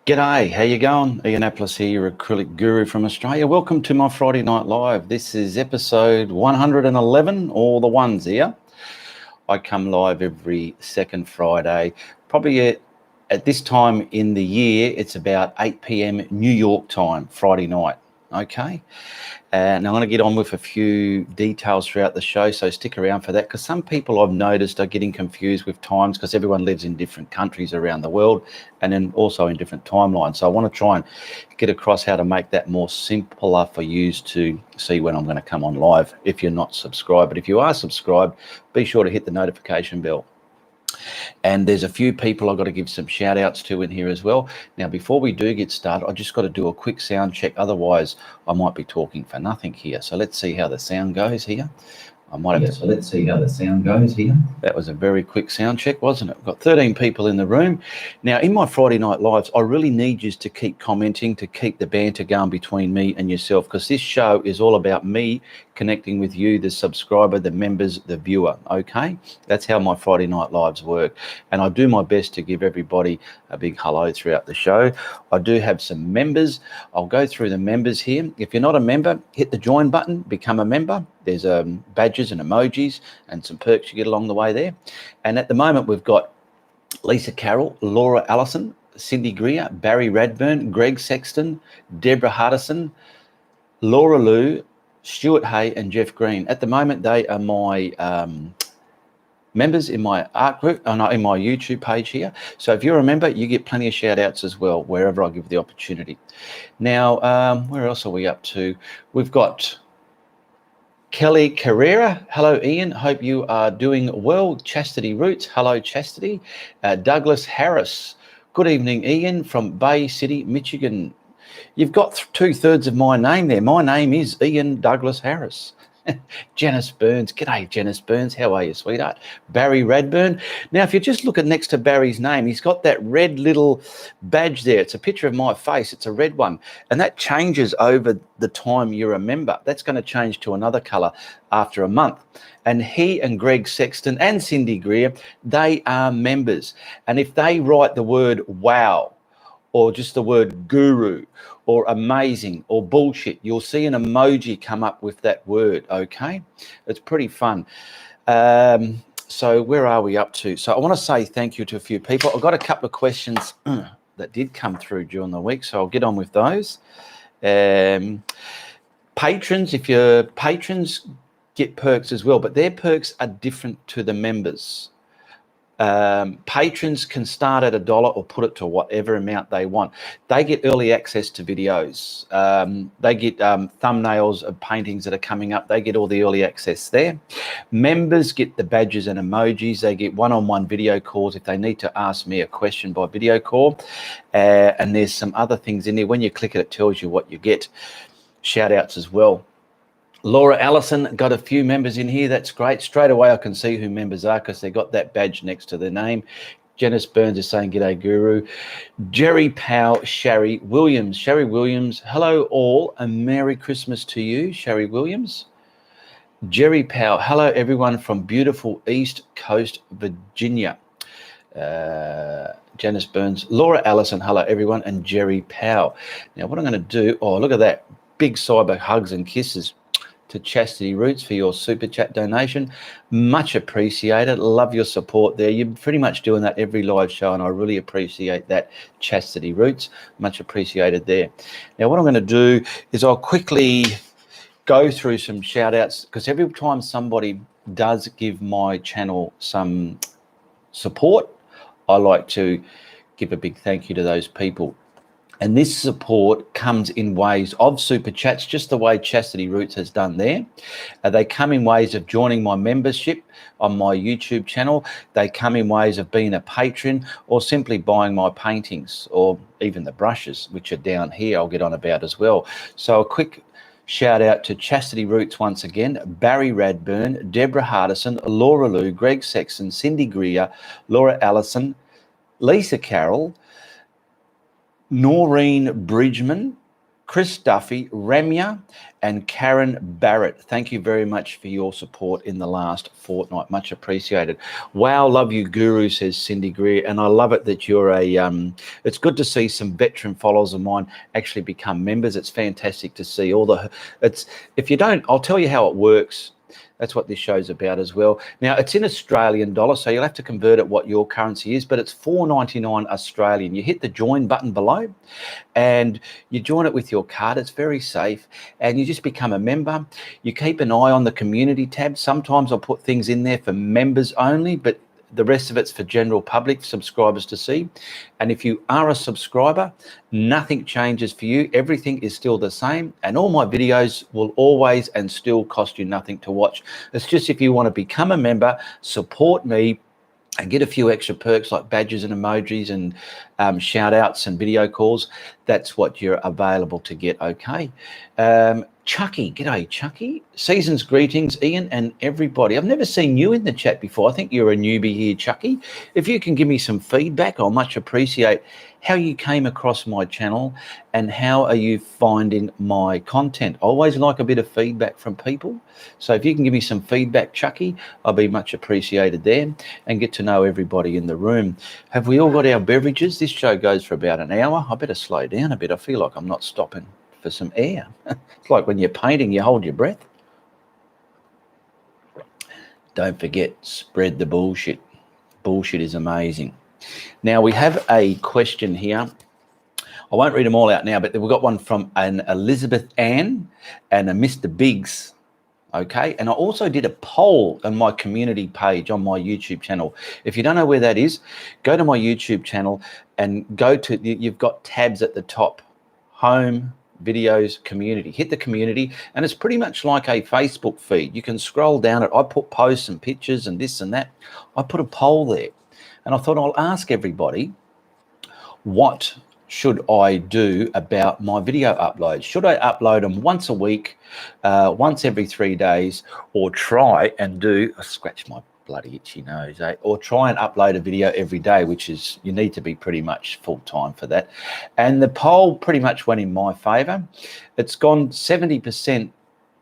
G'day, how you going? Ianapolis here, your acrylic guru from Australia. Welcome to my Friday Night Live. This is episode 111, all the ones here. I come live every second Friday, probably at this time in the year. It's about 8 p.m. New York time, Friday night. Okay, and I'm going to get on with a few details throughout the show, so stick around for that, because some people I've noticed are getting confused with times because everyone lives in different countries around the world and then also in different timelines. So I want to try and get across how to make that more simpler for you to see when I'm going to come on live if you're not subscribed. But if you are subscribed, be sure to hit the notification bell. And there's a few people I've got to give some shout outs to in here as well. Now, before we do get started, I just got to do a quick sound check. Otherwise, I might be talking for nothing here. So let's see how the sound goes here. So let's see how the sound goes here. That was a very quick sound check, wasn't it? We've got 13 people in the room. Now, in my Friday Night Lives, I really need you to keep commenting, to keep the banter going between me and yourself, because this show is all about me connecting with you, the subscriber, the members, the viewer, okay? That's how my Friday Night Lives work. And I do my best to give everybody a big hello throughout the show. I do have some members. I'll go through the members here. If you're not a member, hit the join button, become a member. There's badges and emojis and some perks you get along the way there. And at the moment, we've got Lisa Carroll, Laura Allison, Cindy Greer, Barry Radburn, Greg Sexton, Deborah Hardison, Laura Lou, Stuart Hay and Jeff Green. At the moment, they are my members in my art group, in my YouTube page here. So if you're a member, you get plenty of shout outs as well, wherever I give the opportunity. Now, where else are we up to? We've got Kelly Carrera. Hello, Ian. Hope you are doing well. Chastity Roots. Hello, Chastity. Douglas Harris. Good evening, Ian, from Bay City, Michigan. You've got 2/3 of my name there. My name is Ian Douglas Harris. Janice Burns. G'day, Janice Burns. How are you, sweetheart? Barry Radburn. Now, if you just look at next to Barry's name, he's got that red little badge there. It's a picture of my face. It's a red one. And that changes over the time you're a member. That's going to change to another colour after a month. And he and Greg Sexton and Cindy Greer, they are members. And if they write the word wow, or just the word guru, or amazing, or bullshit, you'll see an emoji come up with that word, okay? It's pretty fun. So where are we up to? So I want to say thank you to a few people. I've got a couple of questions that did come through during the week, so I'll get on with those. Patrons, if you're patrons, get perks as well, but their perks are different to the members. Patrons can start at $1 or put it to whatever amount they want. They get early access to videos. They get thumbnails of paintings that are coming up. They get all the early access there. Members get the badges and emojis. They get one-on-one video calls if they need to ask me a question by video call. And there's some other things in there. When you click it, it tells you what you get. Shout outs as well. Laura Allison got a few members in here. That's great. Straight away, I can see who members are because they got that badge next to their name. Janice Burns is saying, g'day, guru. Jerry Powell, Sherry Williams. Sherry Williams, hello all, and Merry Christmas to you, Sherry Williams. Jerry Powell, hello everyone from beautiful East Coast, Virginia. Janice Burns, Laura Allison, hello everyone, and Jerry Powell. Now, what I'm going to do, oh, look at that. Big cyber hugs and kisses to Chastity Roots for your super chat donation. Much appreciated. Love your support there. You're pretty much doing that every live show, and I really appreciate that, Chastity Roots. Much appreciated there. Now, what I'm going to do is I'll quickly go through some shout outs, because every time somebody does give my channel some support, I like to give a big thank you to those people. And this support comes in ways of super chats, just the way Chastity Roots has done there. They come in ways of joining my membership on my YouTube channel. They come in ways of being a patron, or simply buying my paintings, or even the brushes, which are down here, I'll get on about as well. So a quick shout out to Chastity Roots once again, Barry Radburn, Deborah Hardison, Laura Lou, Greg Sexton, Cindy Greer, Laura Allison, Lisa Carroll, Noreen Bridgman, Chris Duffy, Ramya, and Karen Barrett. Thank you very much for your support in the last fortnight. Much appreciated. Wow, love you, Guru, says Cindy Greer. And I love it that you're it's good to see some veteran followers of mine actually become members. It's fantastic to see if you don't, I'll tell you how it works. That's what this show's about as well. Now, it's in Australian dollars, so you'll have to convert it what your currency is, but it's $4.99 Australian. You hit the join button below and you join it with your card. It's very safe, and you just become a member. You keep an eye on the community tab. Sometimes I'll put things in there for members only, but the rest of it's for general public subscribers to see. And if you are a subscriber, nothing changes for you. Everything is still the same, and all my videos will always and still cost you nothing to watch. It's just if you want to become a member, support me, and get a few extra perks like badges and emojis and shout outs and video calls, that's what you're available to get. Okay. Chucky, g'day Chucky. Season's greetings, Ian and everybody. I've never seen you in the chat before. I think you're a newbie here, Chucky. If you can give me some feedback, I'll much appreciate how you came across my channel and how are you finding my content. I always like a bit of feedback from people. So if you can give me some feedback, Chucky, I'll be much appreciated there, and get to know everybody in the room. Have we all got our beverages? This show goes for about an hour. I better slow down a bit. I feel like I'm not stopping for some air. It's like when you're painting, you hold your breath. Don't forget, spread the bullshit. Bullshit is amazing. Now, we have a question here. I won't read them all out now, but we've got one from an Elizabeth Ann and a Mr. Biggs. Okay, and I also did a poll on my community page on my YouTube channel. If you don't know where that is, go to my YouTube channel and you've got tabs at the top, home, videos, community. Hit the community, and it's pretty much like a Facebook feed. You can scroll down it. I put posts and pictures and this and that. I put a poll there, and I thought I'll ask everybody, what should I do about my video uploads? Should I upload them once a week, once every 3 days, or try and scratch my bloody itchy nose, or try and upload a video every day, which is, you need to be pretty much full time for that. And the poll pretty much went in my favor. It's gone 70%.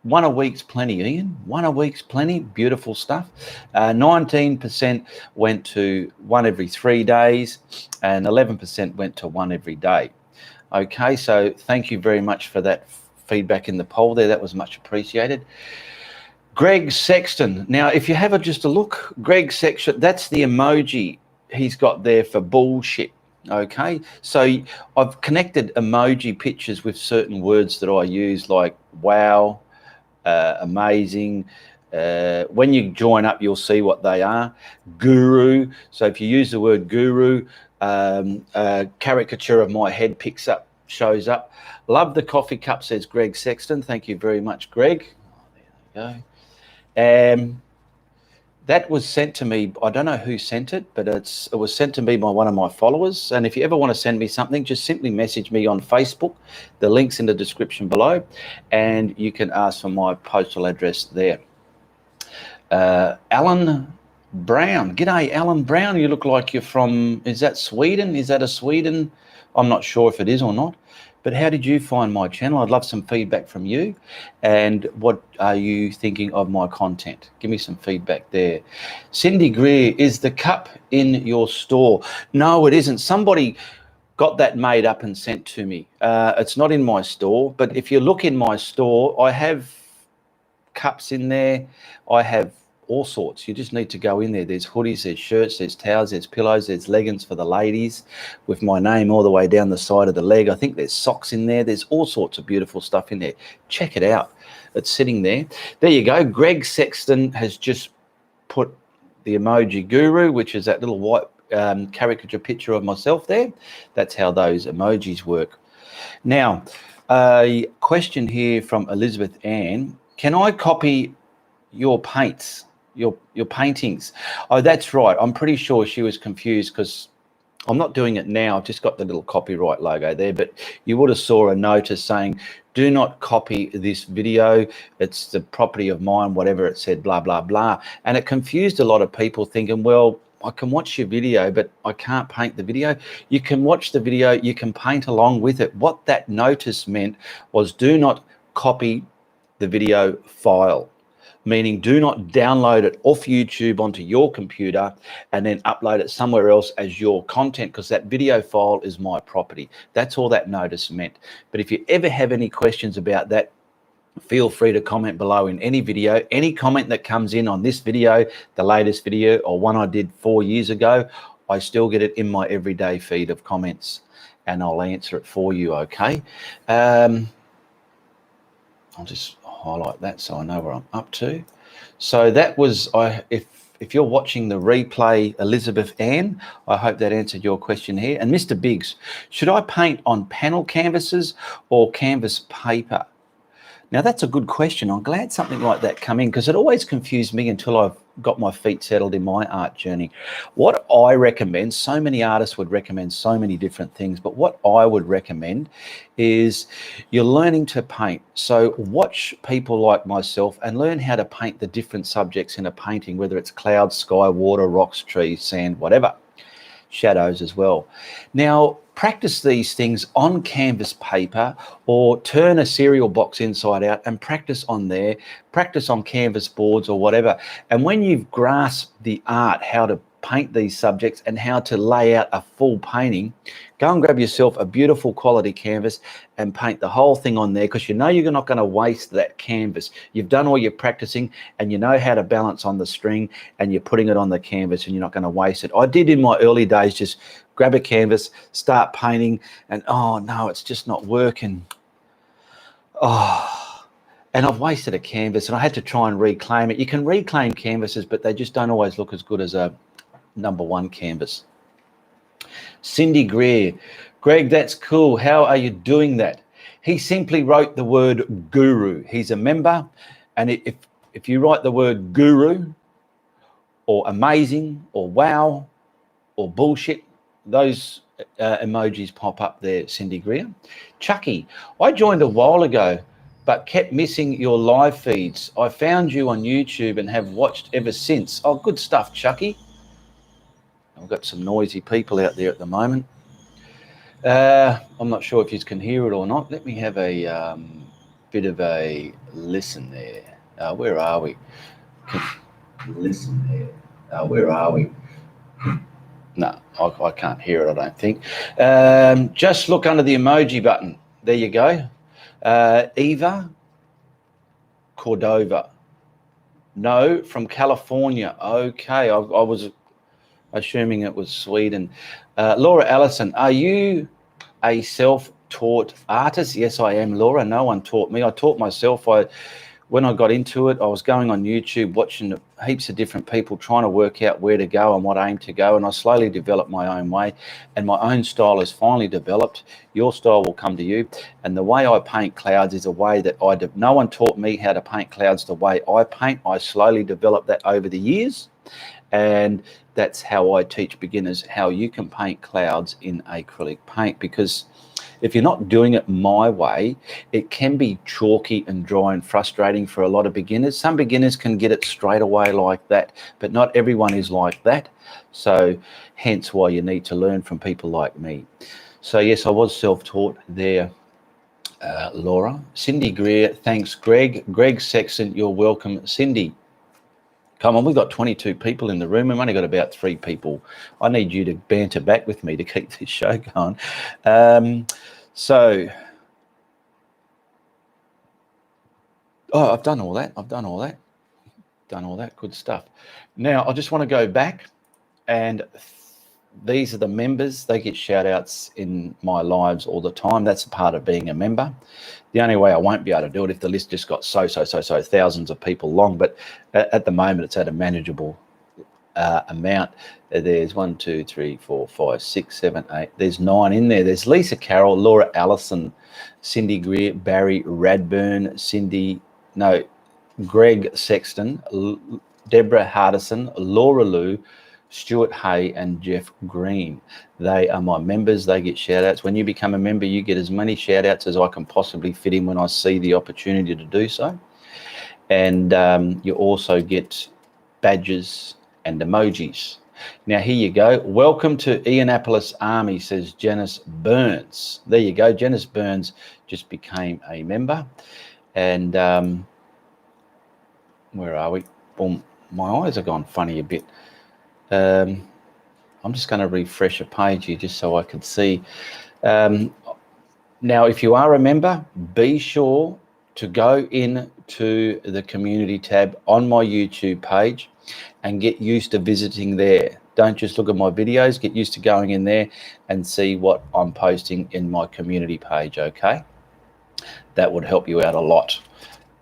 One a week's plenty, Ian. One a week's plenty. Beautiful stuff. 19% went to one every 3 days, and 11% went to one every day. Okay, so thank you very much for that feedback in the poll there. That was much appreciated. Greg Sexton. Now, if you have just a look, Greg Sexton, that's the emoji he's got there for bullshit. Okay, so I've connected emoji pictures with certain words that I use, like wow, amazing. When you join up, you'll see what they are. Guru. So if you use the word guru, a caricature of my head shows up. Love the coffee cup, says Greg Sexton. Thank you very much, Greg. Oh, there you go. That was sent to me. I don't know who sent it, but it was sent to me by one of my followers. And if you ever want to send me something, just simply message me on Facebook. The link's in the description below, and you can ask for my postal address there. Alan Brown. G'day, Alan Brown. You look like you're from, is that Sweden? Is that a Sweden? I'm not sure if it is or not. But how did you find my channel? I'd love some feedback from you. And what are you thinking of my content? Give me some feedback there. Cindy Greer, is the cup in your store? No, it isn't. Somebody got that made up and sent to me. It's not in my store, but if you look in my store, I have cups in there. I have all sorts. You just need to go in there. There's hoodies, there's shirts, there's towels, there's pillows, there's leggings for the ladies with my name all the way down the side of the leg. I think there's socks in there. There's all sorts of beautiful stuff in there. Check it out. It's sitting there. There you go. Greg Sexton has just put the emoji guru, which is that little white caricature picture of myself there. That's how those emojis work. Now, a question here from Elizabeth Ann. Can I copy your paints? Your paintings? Oh, that's right. I'm pretty sure she was confused because I'm not doing it now. I've just got the little copyright logo there, but you would have saw a notice saying, do not copy this video. It's the property of mine, whatever it said, blah, blah, blah. And it confused a lot of people thinking, well, I can watch your video, but I can't paint the video. You can watch the video, you can paint along with it. What that notice meant was do not copy the video file, meaning do not download it off YouTube onto your computer and then upload it somewhere else as your content, because that video file is my property. That's all that notice meant. But if you ever have any questions about that, feel free to comment below in any video. Any comment that comes in on this video, the latest video, or one I did 4 years ago, I still get it in my everyday feed of comments and I'll answer it for you, okay? I'll just highlight that so I know where I'm up to. So that was, if you're watching the replay, Elizabeth Ann, I hope that answered your question here. And Mr. Biggs, should I paint on panel canvases or canvas paper? Now, that's a good question. I'm glad something like that come in, because it always confused me until I've got my feet settled in my art journey. What I recommend, so many artists would recommend so many different things, but what I would recommend is you're learning to paint. So watch people like myself and learn how to paint the different subjects in a painting, whether it's clouds, sky, water, rocks, trees, sand, whatever. Shadows as well. Now, practice these things on canvas paper, or turn a cereal box inside out and practice on there, practice on canvas boards or whatever. And when you've grasped the art, how to paint these subjects and how to lay out a full painting, go and grab yourself a beautiful quality canvas and paint the whole thing on there, because you know you're not going to waste that canvas. You've done all your practicing and you know how to balance on the string, and you're putting it on the canvas and you're not going to waste it. I did in my early days, just grab a canvas, start painting, and oh no, it's just not working. Oh, and I've wasted a canvas and I had to try and reclaim it. You can reclaim canvases, but they just don't always look as good as a #1 canvas. Cindy Greer, Greg, that's cool. How are you doing that? He simply wrote the word guru. He's a member, and if you write the word guru or amazing or wow or bullshit, those emojis pop up there, Cindy Greer. Chucky, I joined a while ago but kept missing your live feeds. I found you on YouTube and have watched ever since. Oh, good stuff, Chucky. I've got some noisy people out there at the moment. I'm not sure if you can hear it or not. Let me have a bit of a listen there. Where are we? Listen there. Where are we? No, I can't hear it, I don't think. Just look under the emoji button. There you go. Eva Cordova. No, from California. Okay, I was assuming it was Sweden. Laura Allison, are you a self-taught artist? Yes, I am, Laura. No one taught me. I taught myself. When I got into it, I was going on YouTube, watching heaps of different people, trying to work out where to go and what aim to go. And I slowly developed my own way, and my own style is finally developed. Your style will come to you. And the way I paint clouds is a way that no one taught me how to paint clouds the way I paint. I slowly developed that over the years. And that's how I teach beginners how you can paint clouds in acrylic paint, because if you're not doing it my way, it can be chalky and dry and frustrating for a lot of beginners. Some beginners can get it straight away like that, but not everyone is like that. So hence why you need to learn from people like me. So yes, I was self-taught there, Laura. Cindy Greer, thanks, Greg. Greg Sexton, you're welcome. Cindy, come on, we've got 22 people in the room. We've only got about 3 people. I need you to banter back with me to keep this show going. I've done all that. Done all that. Good stuff. Now, I just want to go back, and these are the members. They get shout outs in my lives all the time. That's a part of being a member. The only way I won't be able to do it if the list just got so thousands of people long, but at the moment it's at a manageable amount. There's 1, 2, 3, 4, 5, 6, 7, 8. There's 9 in there. There's Lisa Carroll, Laura Allison, Cindy Greer, Barry Radburn, Greg Sexton, Deborah Hardison, Laura Lou, Stuart Hay, and Jeff Green. They are my members. They get shout outs. When you become a member, you get as many shout outs as I can possibly fit in when I see the opportunity to do so. And you also get badges and emojis. Now, here you go. Welcome to Ianapolis Army, says Janice Burns. There you go. Janice Burns just became a member. And where are we? Boom. My eyes have gone funny a bit. I'm just going to refresh a page here just so I can see. Now, if you are a member, be sure to go into the community tab on my YouTube page and get used to visiting there. Don't just look at my videos, get used to going in there and see what I'm posting in my community page, okay? That would help you out a lot,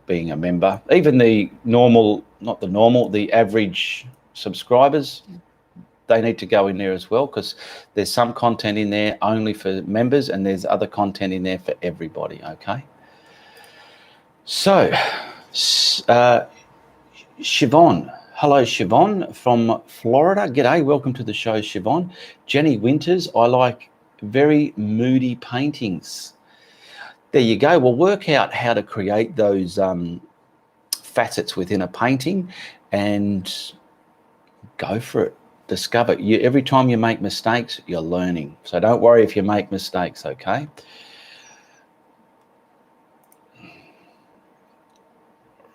being a member. Even the normal, not the normal, the average subscribers, they need to go in there as well, because there's some content in there only for members and there's other content in there for everybody, okay? So, Siobhan, hello Siobhan from Florida. G'day, welcome to the show, Siobhan. Jenny Winters, I like very moody paintings. There you go. We'll work out how to create those facets within a painting and go for it. Discover. Every time you make mistakes, you're learning. So don't worry if you make mistakes, okay?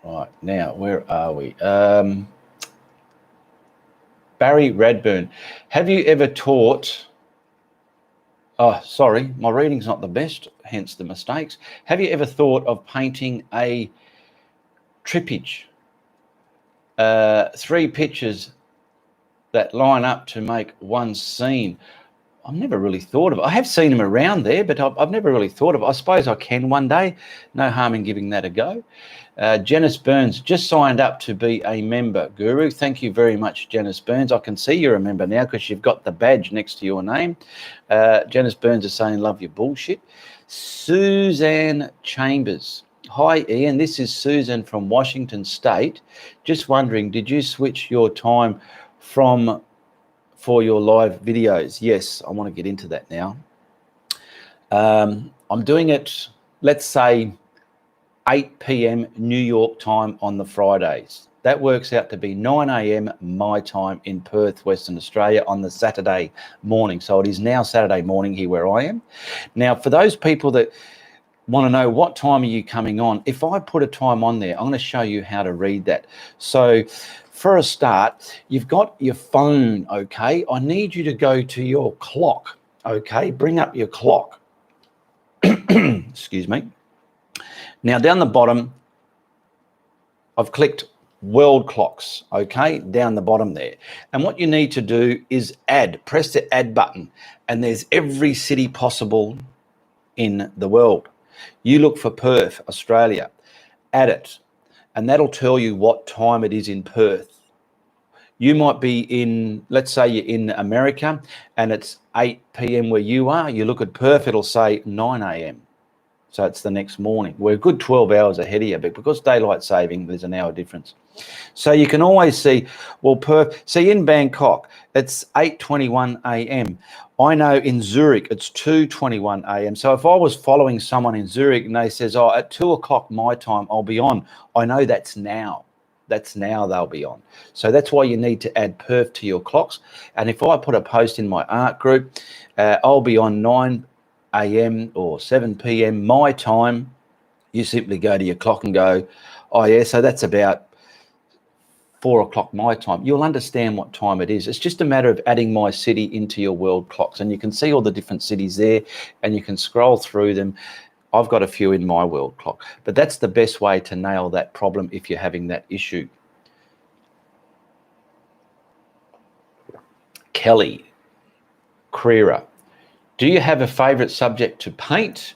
Right, now, where are we? Barry Radburn, have you ever taught... Oh, sorry, my reading's not the best, hence the mistakes. Have you ever thought of painting a trippage? 3 pictures that line up to make one scene. I've never really thought of it. I have seen them around there, but I've never really thought of it. I suppose I can one day. No harm in giving that a go. Janice Burns just signed up to be a member, Guru. Thank you very much, Janice Burns. I can see you're a member now because you've got the badge next to your name. Janice Burns is saying, love your bullshit. Suzanne Chambers. Hi, Ian. This is Susan from Washington State. Just wondering, did you switch your time for your live videos? Yes, I want to get into that now. I'm doing it, let's say 8 p.m. New York time on the Fridays. That works out to be 9 a.m. my time in Perth, Western Australia on the Saturday morning. So it is now Saturday morning here where I am. Now, for those people that want to know what time are you coming on, if I put a time on there, I'm going to show you how to read that. So for a start, you've got your phone, okay? I need you to go to your clock, okay? Bring up your clock. Excuse me. Now, down the bottom, I've clicked world clocks, okay? Down the bottom there. And what you need to do is add. Press the add button, and there's every city possible in the world. You look for Perth, Australia. Add it, and that'll tell you what time it is in Perth. You might be in, let's say you're in America and it's 8 p.m. where you are. You look at Perth, it'll say 9 a.m. So it's the next morning. We're a good 12 hours ahead of you, but because daylight saving, there's an hour difference. So you can always see, well, Perth, see in Bangkok, it's 8:21 a.m. I know in Zurich, it's 2:21 a.m. So if I was following someone in Zurich and they says, oh, at 2 o'clock my time, I'll be on. I know that's now. That's now they'll be on. So that's why you need to add Perth to your clocks. And if I put a post in my art group, I'll be on 9 a.m. or 7 p.m. my time. You simply go to your clock and go, oh yeah, so that's about 4 o'clock my time. You'll understand what time it is. It's just a matter of adding my city into your world clocks, and you can see all the different cities there and you can scroll through them. I've got a few in my world clock, but that's the best way to nail that problem if you're having that issue. Kelly Creera, do you have a favorite subject to paint?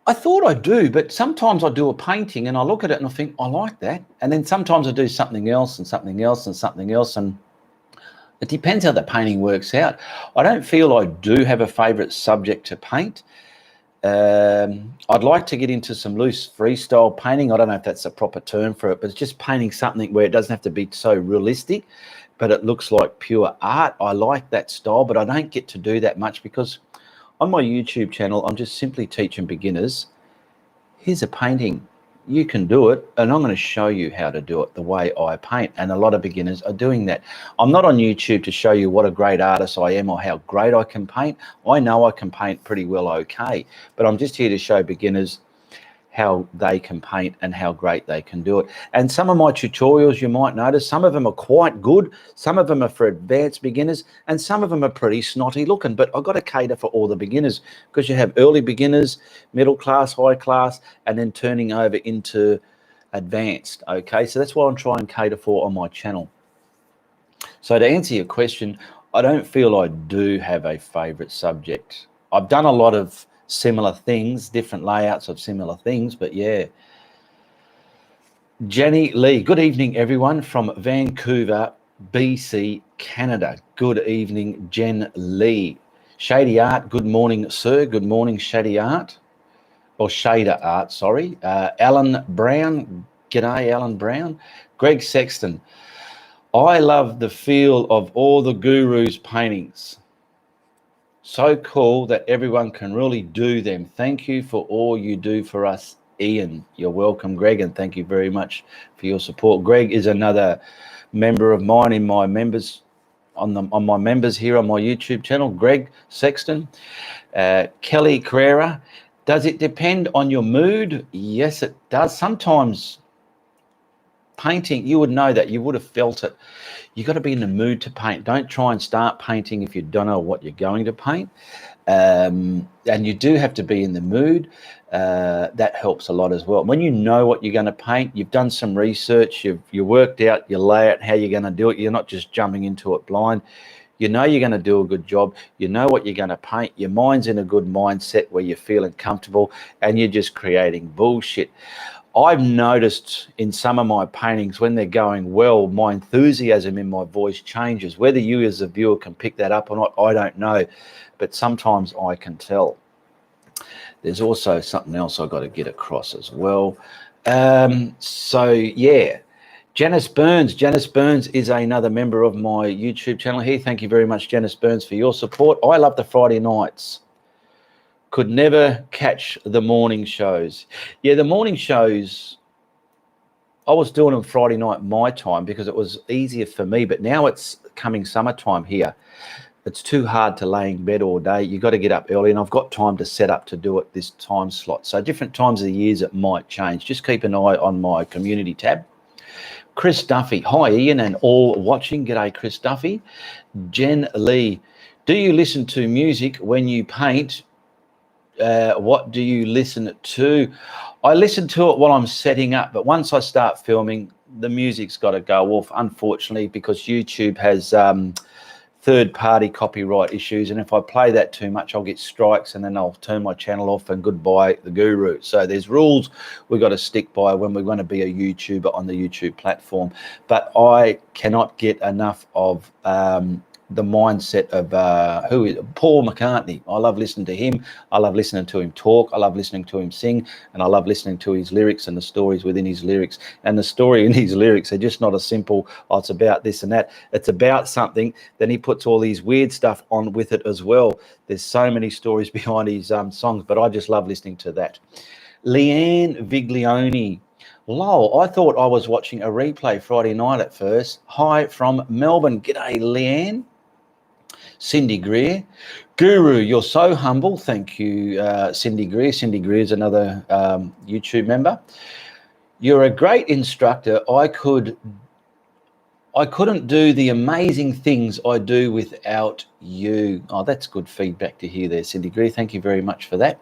I thought I do, but sometimes I do a painting and I look at it and I think, I like that. And then sometimes I do something else and something else and something else. And it depends how the painting works out. I don't feel I do have a favorite subject to paint. I'd like to get into some loose freestyle painting. I don't know if that's a proper term for it, but it's just painting something where it doesn't have to be so realistic, but it looks like pure art. I like that style, but I don't get to do that much because on my YouTube channel, I'm just simply teaching beginners. Here's a painting. you can do it, and I'm going to show you how to do it the way I paint, and a lot of beginners are doing that. I'm not on YouTube to show you what a great artist I am or how great I can paint. I know I can paint pretty well okay, but I'm just here to show beginners how they can paint and how great they can do it. And some of my tutorials, you might notice, some of them are quite good, some of them are for advanced beginners, and some of them are pretty snotty looking, but I've got to cater for all the beginners, because you have early beginners, middle class, high class, and then turning over into advanced. Okay, so that's what I'm trying to cater for on my channel. So to answer your question, I don't feel I do have a favorite subject. I've done a lot of similar things, different layouts of similar things, but yeah. Jenny Lee, good evening everyone from Vancouver, BC, Canada. Good evening, Jen Lee. Shady Art, good morning, sir. Good morning, Shady Art, or Shader Art, sorry. Alan Brown, g'day, Alan Brown. Greg Sexton, I love the feel of all the gurus' paintings. So cool that everyone can really do them. Thank you for all you do for us, Ian. You're welcome, Greg, and thank you very much for your support. Greg is another member of mine in my members on my members here on my YouTube channel. Greg Sexton, Kelly Carrera. Does it depend on your mood? Yes, it does. Sometimes painting, you would know that, you would have felt it. You got to be in the mood to paint. Don't try and start painting if you don't know what you're going to paint. And you do have to be in the mood. That helps a lot as well. When you know what you're going to paint, you've done some research, you've worked out your layout, how you're going to do it. You're not just jumping into it blind. You know you're going to do a good job. You know what you're going to paint. Your mind's in a good mindset where you're feeling comfortable, and you're just creating bullshit. I've noticed in some of my paintings, when they're going well, my enthusiasm in my voice changes. Whether you as a viewer can pick that up or not, I don't know, but sometimes I can tell. There's also something else I've got to get across as well. So yeah, Janice Burns. Janice Burns is another member of my YouTube channel here. Thank you very much, Janice Burns, for your support. I love the Friday nights. Could never catch the morning shows. Yeah, the morning shows, I was doing them Friday night my time because it was easier for me, but now it's coming summertime here. It's too hard to lay in bed all day. You got to get up early, and I've got time to set up to do it this time slot. So different times of the years it might change. Just keep an eye on my community tab. Chris Duffy, hi Ian and all watching. G'day Chris Duffy. Jen Lee, do you listen to music when you paint? What do you listen to? I listen to it while I'm setting up, but once I start filming, the music's got to go off, unfortunately, because YouTube has third-party copyright issues, and if I play that too much, I'll get strikes, and then I'll turn my channel off and goodbye the guru. So there's rules we've got to stick by when we want to be a YouTuber on the YouTube platform. But I cannot get enough of the mindset of Paul McCartney. I love listening to him. I love listening to him talk. I love listening to him sing, and I love listening to his lyrics and the stories within his lyrics. And the story in his lyrics are just not a simple, oh, it's about this and that. It's about something. Then he puts all these weird stuff on with it as well. There's so many stories behind his songs, but I just love listening to that. Leanne Viglione. Lol, I thought I was watching a replay Friday night at first. Hi from Melbourne. G'day, Leanne. Cindy Greer. Guru, you're so humble. Thank you, Cindy Greer. Cindy Greer is another YouTube member. You're a great instructor. I couldn't do the amazing things I do without you. Oh, that's good feedback to hear there, Cindy Greer. Thank you very much for that.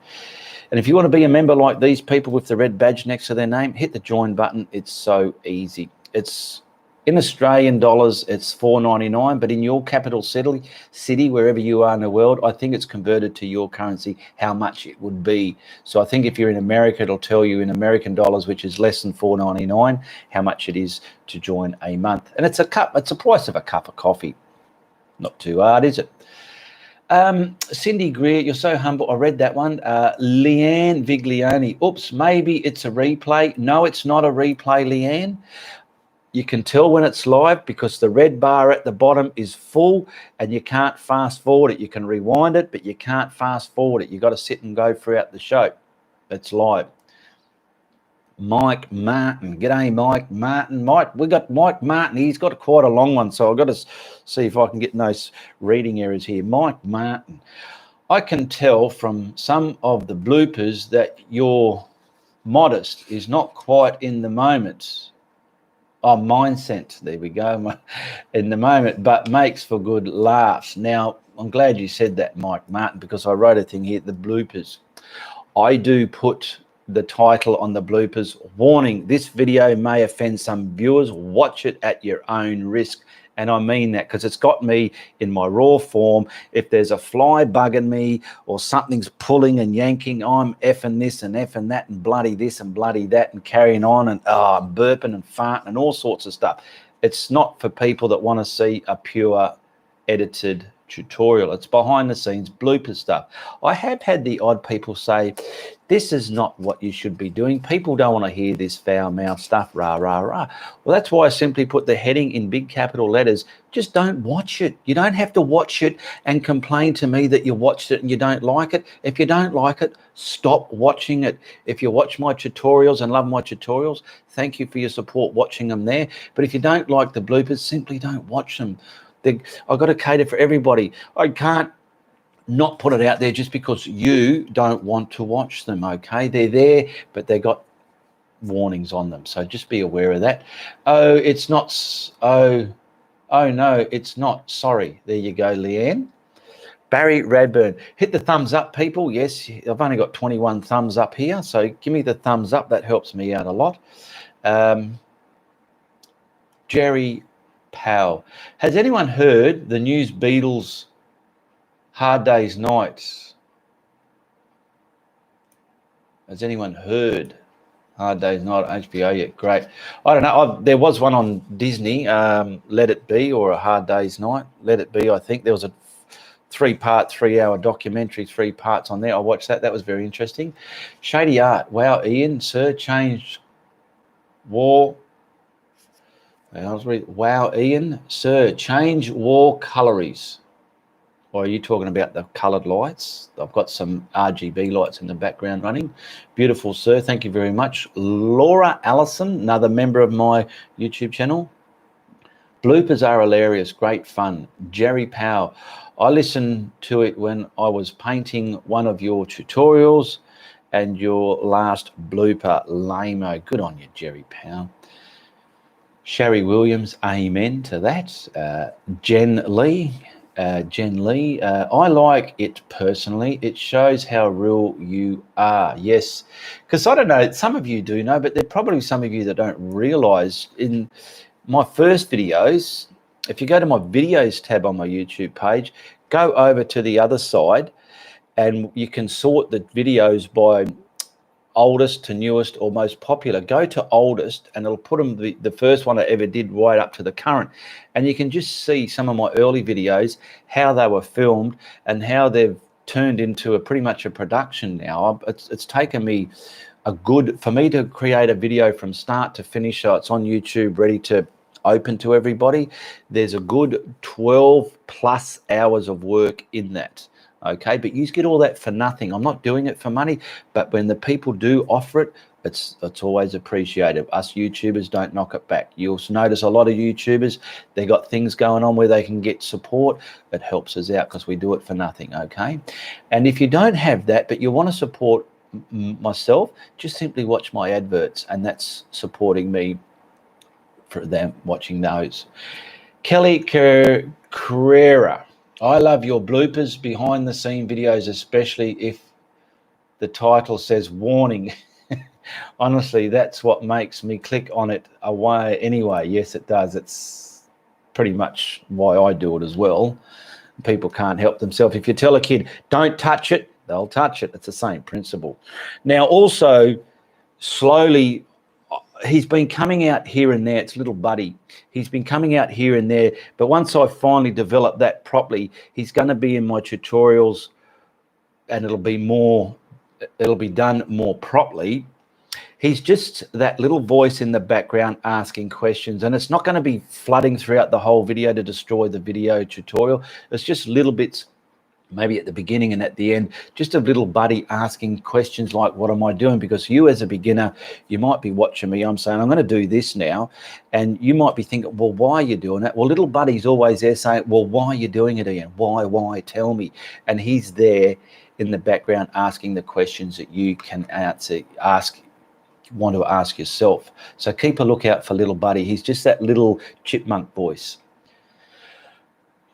And if you want to be a member like these people with the red badge next to their name, hit the join button. It's so easy. It's in Australian dollars, it's $4.99, but in your capital city, wherever you are in the world, I think it's converted to your currency how much it would be. So I think if you're in America, it'll tell you in American dollars, which is less than $4.99, how much it is to join a month. And it's a price of a cup of coffee. Not too hard, is it? Cindy Greer, you're so humble. I read that one. Leanne Viglione. Oops, maybe it's a replay. No, it's not a replay, Leanne. You can tell when it's live because the red bar at the bottom is full and you can't fast forward it. You can rewind it, but you can't fast forward it. You've got to sit and go throughout the show. It's live. Mike Martin. G'day, Mike Martin. We got Mike Martin. He's got quite a long one, so I've got to see if I can get those reading errors here. Mike Martin. I can tell from some of the bloopers that your modest is not quite in the moment. Oh, mindset. There we go. In the moment, but makes for good laughs. Now, I'm glad you said that, Mike Martin, because I wrote a thing here, the bloopers. I do put the title on the bloopers. Warning, this video may offend some viewers. Watch it at your own risk. And I mean that because it's got me in my raw form. If there's a fly bugging me or something's pulling and yanking, I'm effing this and effing that and bloody this and bloody that and carrying on and I'm burping and farting and all sorts of stuff. It's not for people that want to see a pure edited tutorial. It's behind the scenes blooper stuff. I have had the odd people say, this is not what you should be doing. People don't want to hear this foul mouth stuff, rah, rah, rah. Well, that's why I simply put the heading in big capital letters. Just don't watch it. You don't have to watch it and complain to me that you watched it and you don't like it. If you don't like it, stop watching it. If you watch my tutorials and love my tutorials, thank you for your support watching them there. But if you don't like the bloopers, simply don't watch them. I've got to cater for everybody. I can't not put it out there just because you don't want to watch them, okay? They're there, but they got warnings on them. So just be aware of that. Oh, it's not. Oh no, it's not. Sorry. There you go, Leanne. Barry Radburn. Hit the thumbs up, people. Yes, I've only got 21 thumbs up here. So give me the thumbs up. That helps me out a lot. Jerry Powell. Has anyone heard the news Beatles Hard Day's Nights? Has anyone heard Hard Day's Night on HBO yet? Great. I don't know. There was one on Disney, Let It Be, or A Hard Day's Night. Let It Be, I think. There was a 3-part, 3-hour documentary, 3 parts on there. I watched that. That was very interesting. Shady Art. Wow, Ian, sir, changed war. Wow, Ian, sir, change war colories. Or are you talking about the coloured lights? I've got some RGB lights in the background running. Beautiful, sir. Thank you very much. Laura Allison, another member of my YouTube channel. Bloopers are hilarious. Great fun. Jerry Powell. I listened to it when I was painting one of your tutorials and your last blooper, lame-o. Good on you, Jerry Powell. Sherry Williams, amen to that. Jen Lee, I like it personally. It shows how real you are. Yes, because I don't know, some of you do know, but there are probably some of you that don't realize in my first videos, if you go to my videos tab on my YouTube page, go over to the other side and you can sort the videos by oldest to newest or most popular. Go to oldest and it'll put them the first one I ever did right up to the current, and you can just see some of my early videos, how they were filmed and how they've turned into pretty much a production now. It's taken me for me to create a video from start to finish, so it's on YouTube ready to open to everybody. There's a good 12+ hours of work in that. Okay, but you get all that for nothing. I'm not doing it for money, but when the people do offer it, it's always appreciated. Us YouTubers don't knock it back. You'll notice a lot of YouTubers, they got things going on where they can get support. It helps us out because we do it for nothing, okay? And if you don't have that, but you want to support myself, just simply watch my adverts, and that's supporting me for them watching those. Kelly Carrera. I love your bloopers, behind the scene videos, especially if the title says warning. Honestly, that's what makes me click on it away anyway. Yes, it does. It's pretty much why I do it as well. People can't help themselves. If you tell a kid, don't touch it, they'll touch it. It's the same principle. Now, also, slowly, he's been coming out here and there. It's little buddy. He's been coming out here and there. But once I finally develop that properly, he's going to be in my tutorials and it'll be done more properly. He's just that little voice in the background asking questions, and it's not going to be flooding throughout the whole video to destroy the video tutorial. It's just little bits maybe at the beginning and at the end, just a little buddy asking questions like, what am I doing? Because you as a beginner, you might be watching me, I'm saying, I'm going to do this now. And you might be thinking, well, why are you doing it? Well, little buddy's always there saying, well, why are you doing it, Ian? Why? Tell me. And he's there in the background asking the questions that you can want to ask yourself. So keep a lookout for little buddy. He's just that little chipmunk voice.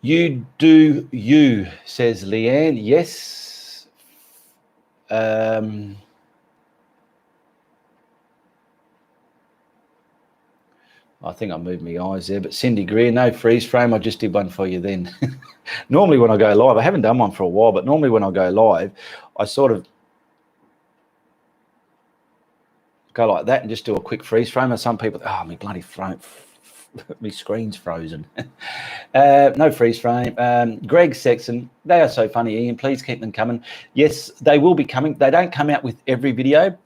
You do you, says Leanne. Yes. I think I moved my eyes there, but Cindy Greer, no freeze frame. I just did one for you then. Normally when I go live, I haven't done one for a while, but normally when I go live, I sort of go like that and just do a quick freeze frame. And some people, oh, my bloody frame. My screen's frozen. No freeze frame. Greg Sexton, they are so funny, Ian. Please keep them coming. Yes, they will be coming. They don't come out with every video.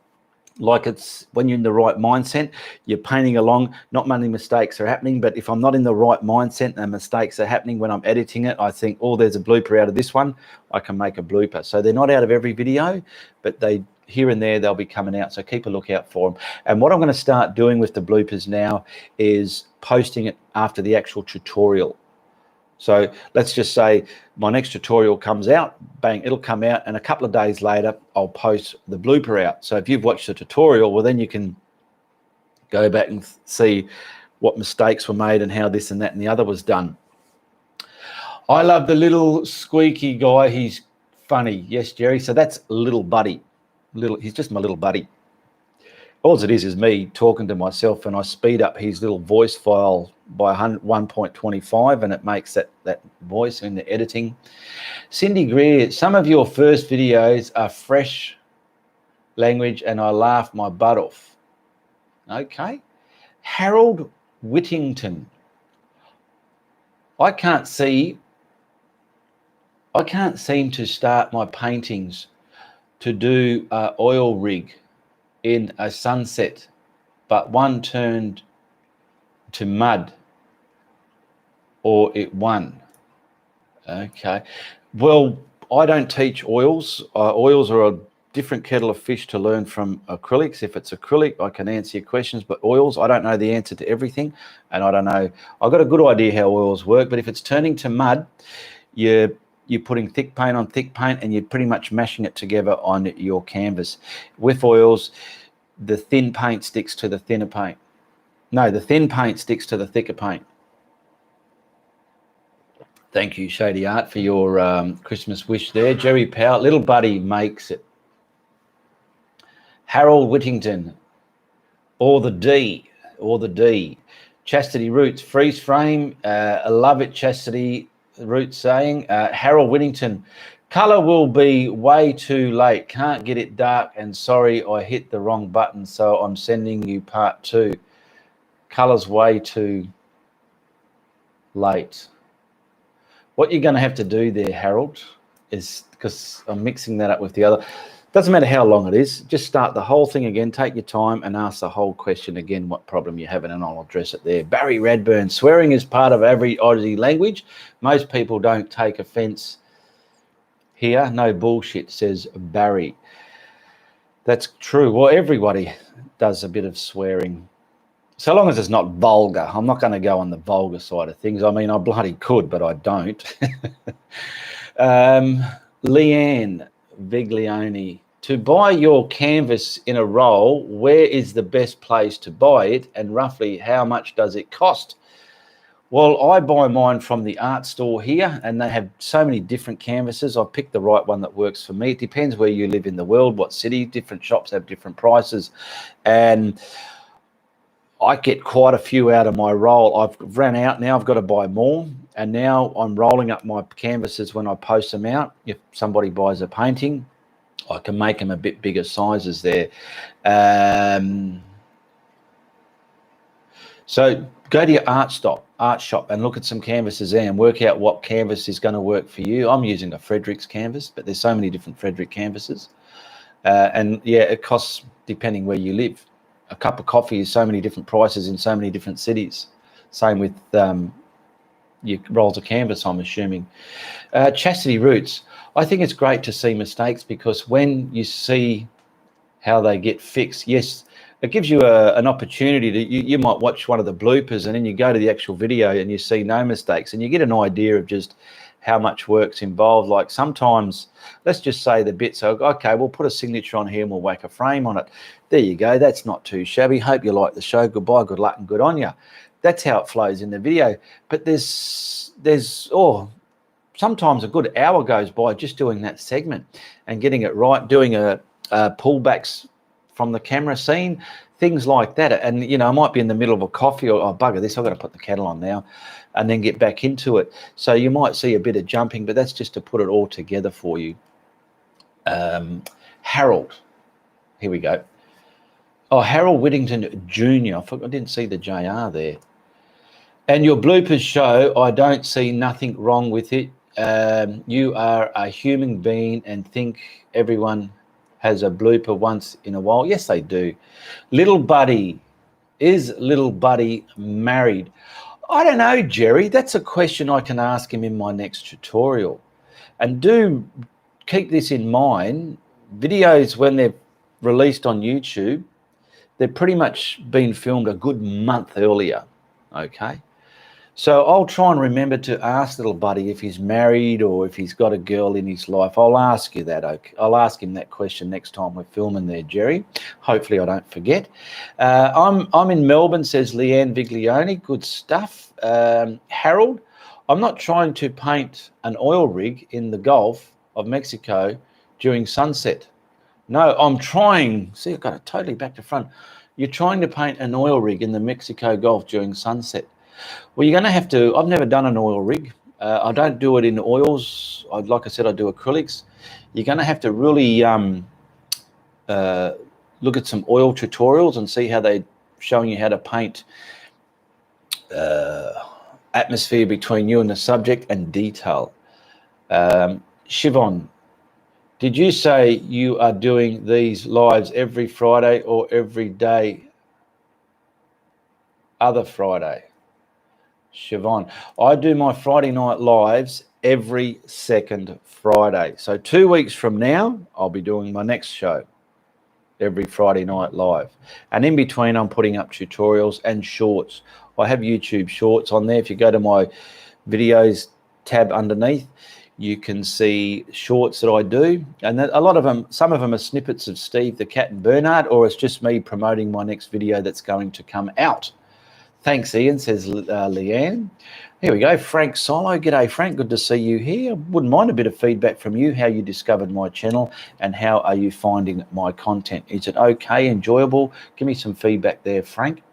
Like it's when you're in the right mindset, you're painting along, not many mistakes are happening. But if I'm not in the right mindset and mistakes are happening when I'm editing it, I think, oh, there's a blooper out of this one, I can make a blooper. So they're not out of every video, but they here and there they'll be coming out. So keep a lookout for them. And what I'm going to start doing with the bloopers now is posting it after the actual tutorial. So let's just say my next tutorial comes out, bang, it'll come out, and a couple of days later, I'll post the blooper out. So if you've watched the tutorial, well, then you can go back and see what mistakes were made and how this and that and the other was done. I love the little squeaky guy. He's funny. Yes, Jerry. So that's little buddy. He's just my little buddy. All it is me talking to myself, and I speed up his little voice file by 1.25, and it makes that voice in the editing. Cindy Greer, some of your first videos are fresh language, and I laugh my butt off. Okay. Harold Whittington. I can't seem to start my paintings to do oil rig in a sunset, but one turned to mud or it won. Okay. Well, I don't teach oils. Oils are a different kettle of fish to learn from acrylics. If it's acrylic, I can answer your questions, but oils, I don't know the answer to everything. And I don't know, I've got a good idea how oils work, but if it's turning to mud, you're putting thick paint on thick paint, and you're pretty much mashing it together on your canvas. With oils, the thin paint sticks to the thinner paint. No, the thin paint sticks to the thicker paint. Thank you, Shady Art, for your Christmas wish there. Jerry Powell, little buddy makes it. Harold Whittington, or the D. Chastity Roots, freeze frame. I love it, Chastity Roots saying. Harold Whittington, color will be way too late. Can't get it dark, and sorry, I hit the wrong button, so I'm sending you part 2. Color's way too late. What you're going to have to do there, Harold, is, because I'm mixing that up with the other, doesn't matter how long it is, just start the whole thing again, take your time and ask the whole question again, what problem you're having, and I'll address it there. Barry Radburn, swearing is part of every Aussie language. Most people don't take offense here. No bullshit, says Barry. That's true. Well, everybody does a bit of swearing, so long as it's not vulgar. I'm not going to go on the vulgar side of things. I mean, I bloody could, but I don't. Leanne Viglione, to buy your canvas in a roll, where is the best place to buy it, and roughly how much does it cost? Well, I buy mine from the art store here, and they have so many different canvases. I picked the right one that works for me. It depends where you live in the world, what city. Different shops have different prices, and I get quite a few out of my roll. I've ran out now. I've got to buy more, and now I'm rolling up my canvases when I post them out. If somebody buys a painting, I can make them a bit bigger sizes there. So go to your art shop and look at some canvases there and work out what canvas is going to work for you. I'm using a Frederick's canvas, but there's so many different Frederick canvases. And yeah, it costs, depending where you live. A cup of coffee is so many different prices in so many different cities. Same with your rolls of canvas, I'm assuming. Chastity Roots, I think it's great to see mistakes, because when you see how they get fixed, yes, it gives you an opportunity to, you might watch one of the bloopers and then you go to the actual video and you see no mistakes, and you get an idea of just how much work's involved. Like sometimes, let's just say the bits, so okay, we'll put a signature on here and we'll whack a frame on it. There you go. That's not too shabby. Hope you like the show. Goodbye, good luck, and good on you. That's how it flows in the video. But there's sometimes a good hour goes by just doing that segment and getting it right, doing a pullbacks from the camera scene, things like that. And, you know, I might be in the middle of a coffee, or, oh, bugger this, I've got to put the kettle on now, and then get back into it. So you might see a bit of jumping, but that's just to put it all together for you. Harold, here we go. Oh, Harold Whittington Jr. I didn't see the JR there. And your bloopers show, I don't see nothing wrong with it. You are a human being and think everyone has a blooper once in a while. Yes, they do. Little Buddy, is Little Buddy married? I don't know, Jerry. That's a question I can ask him in my next tutorial. And do keep this in mind. Videos, when they're released on YouTube, they're pretty much been filmed a good month earlier, okay? So I'll try and remember to ask Little Buddy if he's married or if he's got a girl in his life. I'll ask you that. Okay? I'll ask him that question next time we're filming there, Jerry. Hopefully I don't forget. I'm in Melbourne, says Leanne Viglione. Good stuff. Harold, I'm not trying to paint an oil rig in the Gulf of Mexico during sunset. No, I'm trying. See, I've got it totally back to front. You're trying to paint an oil rig in the Mexico Gulf during sunset. Well, you're going to have to, I've never done an oil rig. I don't do it in oils. Like I said, I do acrylics. You're going to have to really look at some oil tutorials and see how they're showing you how to paint atmosphere between you and the subject and detail. Siobhan, did you say you are doing these lives every Friday or every day other Friday? Siobhan, I do my Friday night lives every second Friday. So 2 weeks from now, I'll be doing my next show every Friday night live. And in between, I'm putting up tutorials and shorts. I have YouTube shorts on there. If you go to my videos tab underneath, you can see shorts that I do. And a lot of them, some of them are snippets of Steve the Cat and Bernard, or it's just me promoting my next video that's going to come out. Thanks, Ian, says Leanne. Here we go. Frank Solo. G'day, Frank. Good to see you here. Wouldn't mind a bit of feedback from you, how you discovered my channel and how are you finding my content. Is it okay, enjoyable? Give me some feedback there, Frank.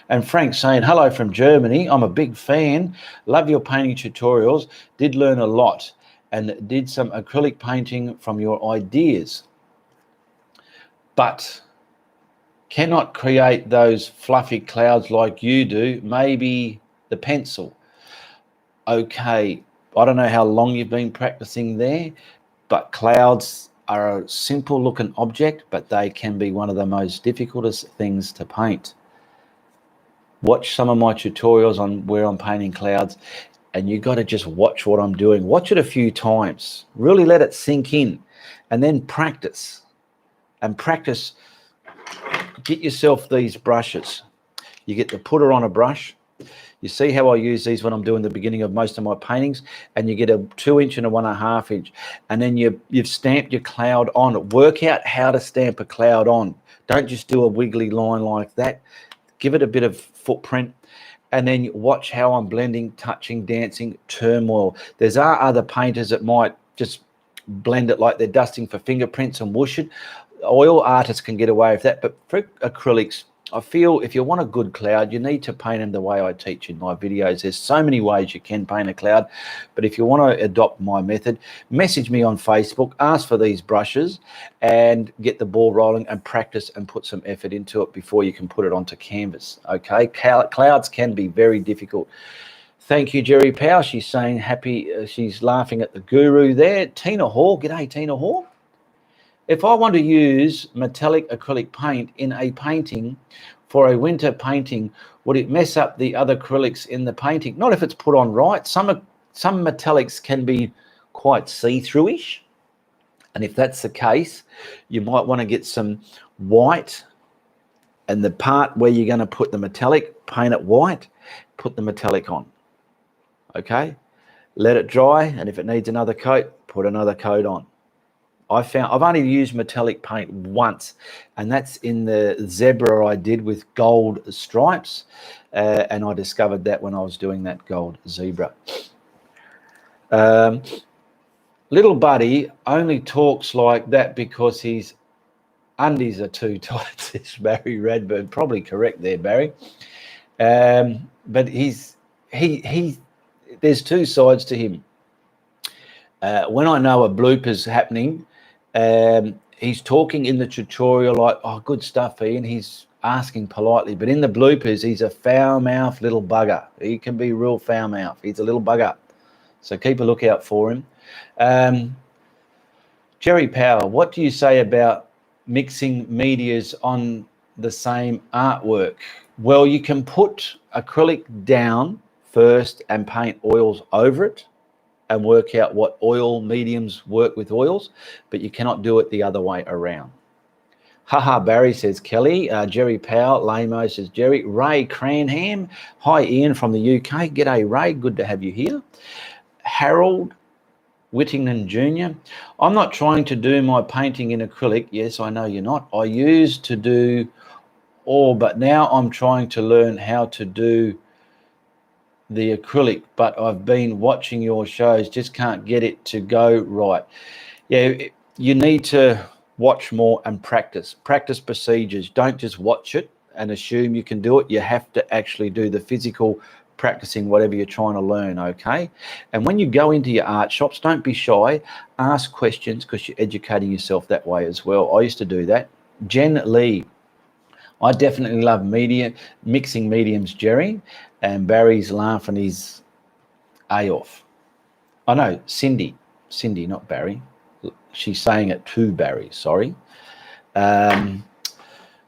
And Frank saying, hello from Germany. I'm a big fan. Love your painting tutorials. Did learn a lot and did some acrylic painting from your ideas. But cannot create those fluffy clouds like you do, maybe the pencil. Okay, I don't know how long you've been practicing there, but clouds are a simple looking object, but they can be one of the most difficult things to paint. Watch some of my tutorials on where I'm painting clouds, and you got to just watch what I'm doing. Watch it a few times, really let it sink in, and then practice. And practice. Get yourself these brushes. You get the putter on a brush. You see how I use these when I'm doing the beginning of most of my paintings, and you get a 2 inch and a 1.5 inch, and then you've stamped your cloud on. Work out how to stamp a cloud on. Don't just do a wiggly line like that. Give it a bit of footprint, and then watch how I'm blending, touching, dancing, turmoil. There's other painters that might just blend it like they're dusting for fingerprints and whoosh it. Oil artists can get away with that, but for acrylics, I feel if you want a good cloud, you need to paint them the way I teach in my videos. There's so many ways you can paint a cloud, but if you want to adopt my method, message me on Facebook, ask for these brushes, and get the ball rolling and practice and put some effort into it before you can put it onto canvas, okay? Clouds can be very difficult. Thank you, Jerry Powell. She's saying happy, she's laughing at the guru there. Tina Hall, g'day, Tina Hall. If I want to use metallic acrylic paint in a painting for a winter painting, would it mess up the other acrylics in the painting? Not if it's put on right. Some metallics can be quite see-through-ish. And if that's the case, you might want to get some white, and the part where you're going to put the metallic, paint it white, put the metallic on. Okay, let it dry, and if it needs another coat, put another coat on. I've only used metallic paint once, and that's in the zebra I did with gold stripes, and I discovered that when I was doing that gold zebra. Little buddy only talks like that because his undies are too tight, says Barry Radburn. Probably correct there, Barry. But there's two sides to him. When I know a blooper's happening, he's talking in the tutorial like, oh, good stuff, Ian. He's asking politely. But in the bloopers, he's a foul-mouthed little bugger. He can be real foul-mouthed. He's a little bugger. So keep a lookout for him. Jerry Power, what do you say about mixing medias on the same artwork? Well, you can put acrylic down first and paint oils over it and work out what oil mediums work with oils, but you cannot do it the other way around. Haha, Barry, says Kelly. Jerry Powell, Lamo, says Jerry. Ray Cranham, hi Ian from the UK. G'day Ray, good to have you here. Harold Whittington Jr. I'm not trying to do my painting in acrylic. Yes, I know you're not. I used to do all, but now I'm trying to learn how to do the acrylic, but I've been watching your shows, just can't get it to go right. Yeah, you need to watch more and practice procedures. Don't just watch it and assume you can do it. You have to actually do the physical practicing whatever you're trying to learn, okay? And when you go into your art shops, don't be shy. Ask questions, because you're educating yourself that way as well. I used to do that. Jen Lee, I definitely love mixing mediums, Jerry. And Barry's laughing his A off. I know, Cindy, not Barry. She's saying it to Barry, sorry.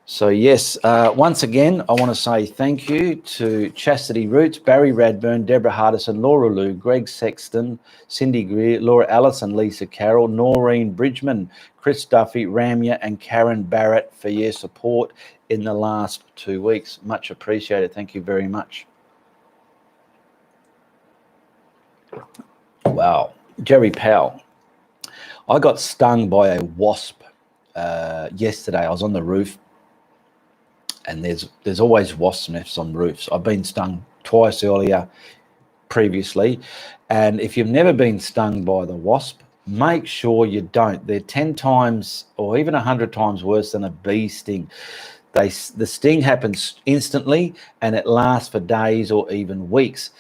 So yes, once again, I want to say thank you to Chastity Roots, Barry Radburn, Deborah Hardison, Laura Lou, Greg Sexton, Cindy Greer, Laura Allison, Lisa Carroll, Noreen Bridgman, Chris Duffy, Ramya, and Karen Barrett for your support in the last 2 weeks. Much appreciated. Thank you very much. Wow. Jerry Powell. I got stung by a wasp yesterday. I was on the roof, and there's always wasp nests on roofs. I've been stung twice earlier previously, and if you've never been stung by the wasp, make sure you don't. They're 10 times or even 100 times worse than a bee sting. The sting happens instantly, and it lasts for days or even weeks.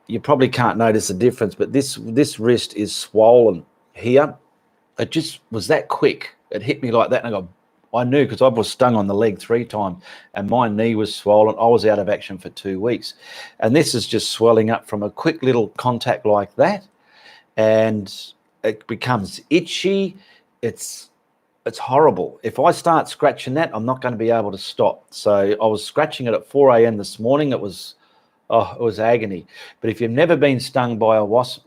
You probably can't notice the difference, but this wrist is swollen here. It just was that quick. It hit me like that, and I knew, because I was stung on the leg 3 times, and my knee was swollen. I was out of action for 2 weeks, and this is just swelling up from a quick little contact like that, and it becomes itchy. It's horrible. If I start scratching that, I'm not going to be able to stop. So I was scratching it at 4 a.m. this morning. It was agony. But if you've never been stung by a wasp,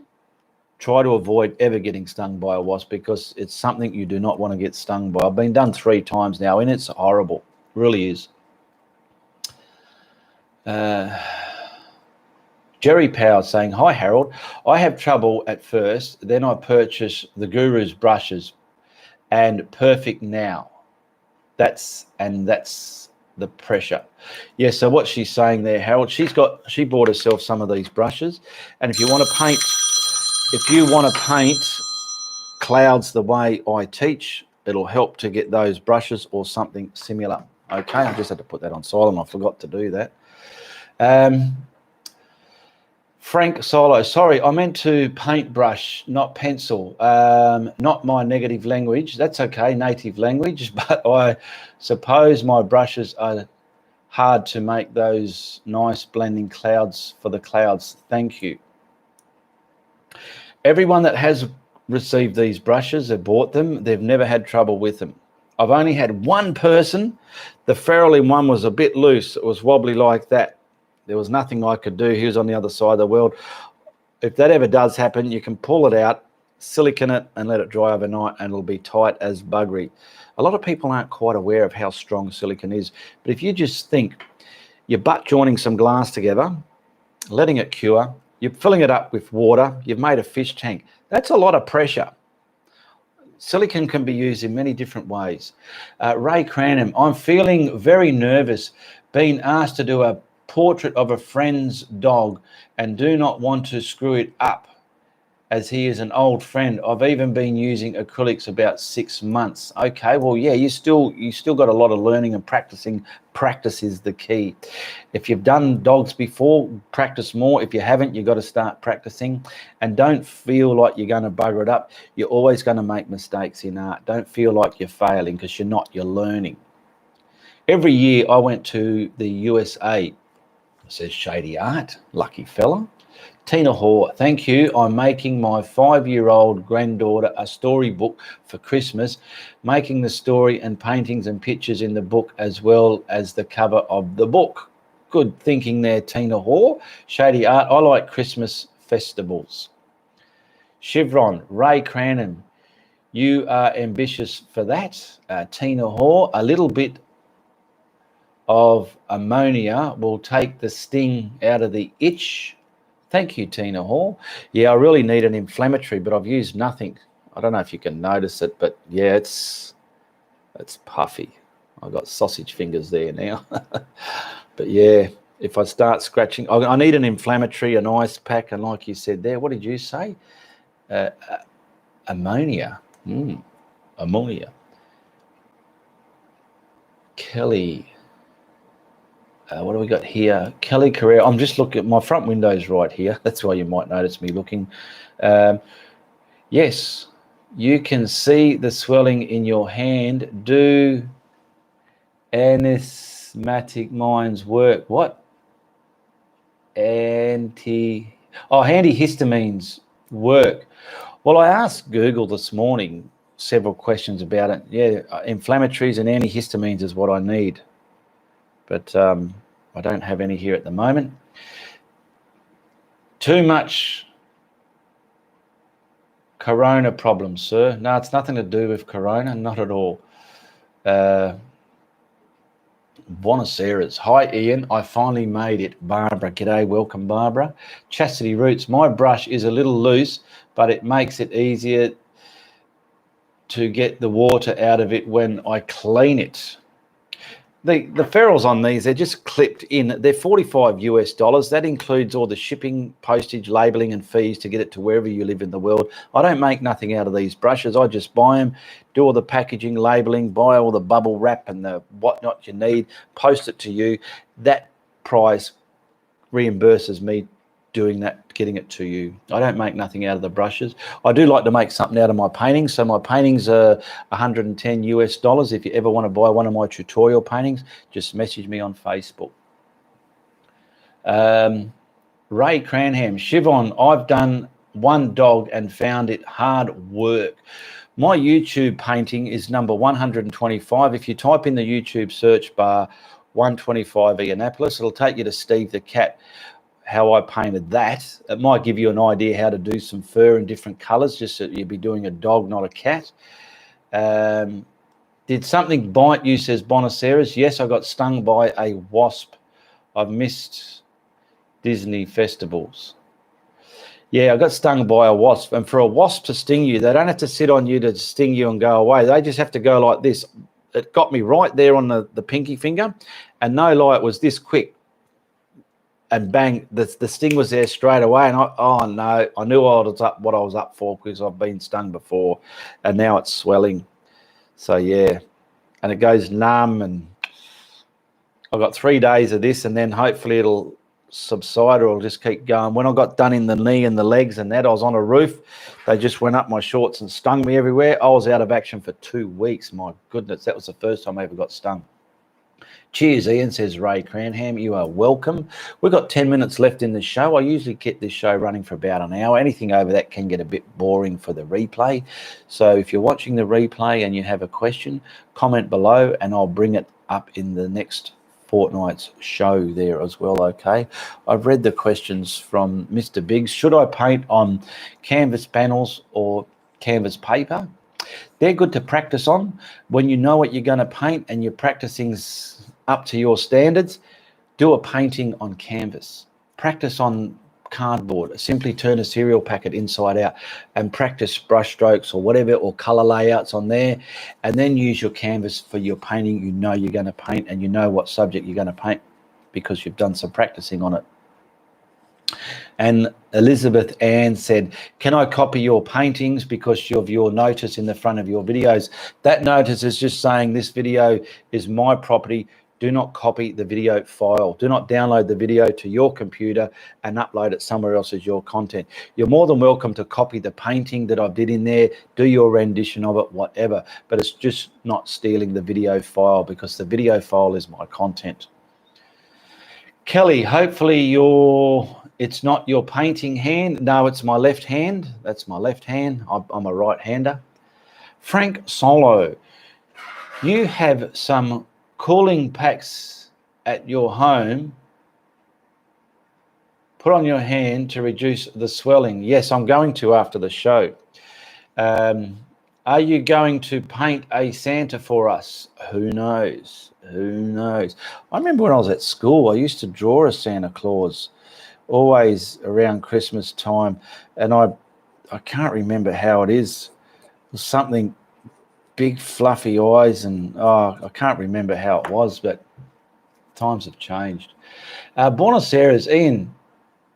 try to avoid ever getting stung by a wasp, because it's something you do not want to get stung by. I've been done 3 times now, and it's horrible. It really is. Jerry Powell saying, hi, Harold. I have trouble at first. Then I purchase the Guru's brushes and perfect now. That's the pressure. Yeah, so what she's saying there, Harold, she bought herself some of these brushes, and if you want to paint clouds the way I teach, it'll help to get those brushes or something similar. Okay, I just had to put that on silent. I forgot to do that. Frank Solo, sorry, I meant to paintbrush, not pencil. Not my negative language. That's okay, native language, but I suppose my brushes are hard to make those nice blending clouds for the clouds. Thank you. Everyone that has received these brushes, have bought them, they've never had trouble with them. I've only had one person, the ferrule in one was a bit loose. It was wobbly like that. There was nothing I could do. He was on the other side of the world. If that ever does happen, you can pull it out silicone it and let it dry overnight, and it'll be tight as buggery. A lot of people aren't quite aware of how strong silicone is, but if you just think you're butt joining some glass together, letting it cure, you're filling it up with water, you've made a fish tank. That's a lot of pressure. Silicone can be used in many different ways. Ray Cranham, I'm feeling very nervous being asked to do a portrait of a friend's dog and do not want to screw it up as he is an old friend. I've even been using acrylics about 6 months. Okay, well, yeah, you still got a lot of learning and practicing. Practice is the key. If you've done dogs before, practice more. If you haven't, you've got to start practicing. And don't feel like you're going to bugger it up. You're always going to make mistakes in art. Don't feel like you're failing, because you're not, you're learning. Every year I went to the USA, says Shady Art, lucky fella. Tina Hoare, thank you. I'm making my 5-year-old granddaughter a storybook for Christmas, making the story and paintings and pictures in the book as well as the cover of the book. Good thinking there, Tina Hoare. Shady Art, I like Christmas festivals. Chevron, Ray Cranham, you are ambitious for that. Tina Hoare, a little bit of ammonia will take the sting out of the itch. Thank you, Tina Hall. Yeah, I really need an inflammatory, but I've used nothing. I don't know if you can notice it, but yeah, it's puffy. I've got sausage fingers there now. But yeah, if I start scratching, I need an inflammatory, an ice pack, and like you said there, what did you say? Ammonia. Ammonia. Kelly. What do we got here? Kelly Correa. I'm just looking at my front windows right here. That's why you might notice me looking. Yes, you can see the swelling in your hand. Do anesthetic minds work? What? Antihistamines work. Well, I asked Google this morning several questions about it. Yeah, inflammatories and antihistamines is what I need. But I don't have any here at the moment. Too much corona problems, sir. No, it's nothing to do with corona, not at all. Buenos Aires. Hi, Ian. I finally made it. Barbara. G'day. Welcome, Barbara. Chastity Roots. My brush is a little loose, but it makes it easier to get the water out of it when I clean it. The ferrules on these, they're just clipped in. They're $45 US. That includes all the shipping, postage, labeling and fees to get it to wherever you live in the world. I don't make nothing out of these brushes. I just buy them, do all the packaging, labeling, buy all the bubble wrap and the whatnot you need, post it to you. That price reimburses me doing that, getting it to you. I don't make nothing out of the brushes. I do like to make something out of my paintings. So my paintings are $110 US. If you ever want to buy one of my tutorial paintings, just message me on Facebook. Ray Cranham, Chivon, I've done one dog and found it hard work. My YouTube painting is number 125. If you type in the YouTube search bar 125 Ianapolis, it'll take you to Steve the Cat, how I painted that. It might give you an idea how to do some fur in different colors, just that you'd be doing a dog, not a cat. Did something bite you, says Buenos Aires? Yes, I got stung by a wasp. I've missed Disney festivals. Yeah, I got stung by a wasp. And for a wasp to sting you, they don't have to sit on you to sting you and go away. They just have to go like this. It got me right there on the pinky finger. And no lie, it was this quick. And bang, the sting was there straight away. And I knew what I was up for, because I've been stung before. And now it's swelling. So, yeah. And it goes numb. And I've got 3 days of this, and then hopefully it'll subside, or it'll just keep going. When I got done in the knee and the legs and that, I was on a roof. They just went up my shorts and stung me everywhere. I was out of action for 2 weeks. My goodness, that was the first time I ever got stung. Cheers, Ian, says Ray Cranham. You are welcome. We've got 10 minutes left in the show. I usually get this show running for about an hour. Anything over that can get a bit boring for the replay. So if you're watching the replay and you have a question, comment below and I'll bring it up in the next fortnight's show there as well. Okay, I've read the questions from Mr. Biggs. Should I paint on canvas panels or canvas paper? They're good to practice on. When you know what you're going to paint and you're practicing up to your standards, do a painting on canvas. Practice on cardboard. Simply turn a cereal packet inside out and practice brush strokes or whatever, or color layouts on there, and then use your canvas for your painting. You know you're going to paint and you know what subject you're going to paint because you've done some practicing on it. And Elizabeth Ann said, can I copy your paintings because of your notice in the front of your videos? That notice is just saying this video is my property. Do not copy the video file. Do not download the video to your computer and upload it somewhere else as your content. You're more than welcome to copy the painting that I did in there, do your rendition of it, whatever, but it's just not stealing the video file because the video file is my content. Kelly, hopefully it's not your painting hand. No, it's my left hand. That's my left hand. I'm a right-hander. Frank Solo, you have some cooling packs at your home. Put on your hand to reduce the swelling. Yes, I'm going to after the show. Are you going to paint a Santa for us? Who knows? Who knows? I remember when I was at school, I used to draw a Santa Claus always around Christmas time, and I can't remember how it is. It was something big fluffy eyes, and I can't remember how it was, but times have changed. Buenos Aires, Ian,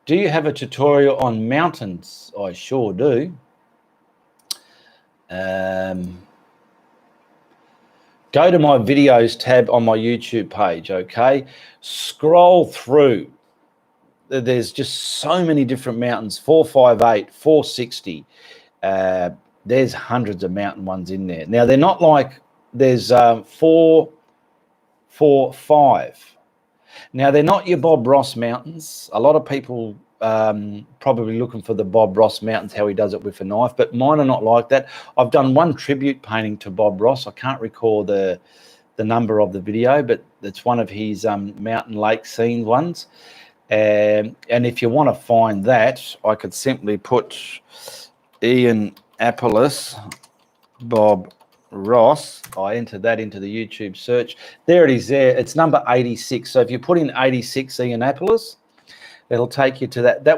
do you have a tutorial on mountains? I sure do. Go to my videos tab on my YouTube page, okay? Scroll through. There's just so many different mountains, 458, 460. There's hundreds of mountain ones in there. Now, they're not like there's 445. Now, they're not your Bob Ross mountains. A lot of people probably looking for the Bob Ross mountains, how he does it with a knife, but mine are not like that. I've done one tribute painting to Bob Ross. I can't recall the number of the video, but it's one of his mountain lake scene ones. And if you want to find that, I could simply put Ianapolis Bob Ross. I entered that into the YouTube search. There it is there. It's number 86. So if you put in 86 Ianapolis, it'll take you to that.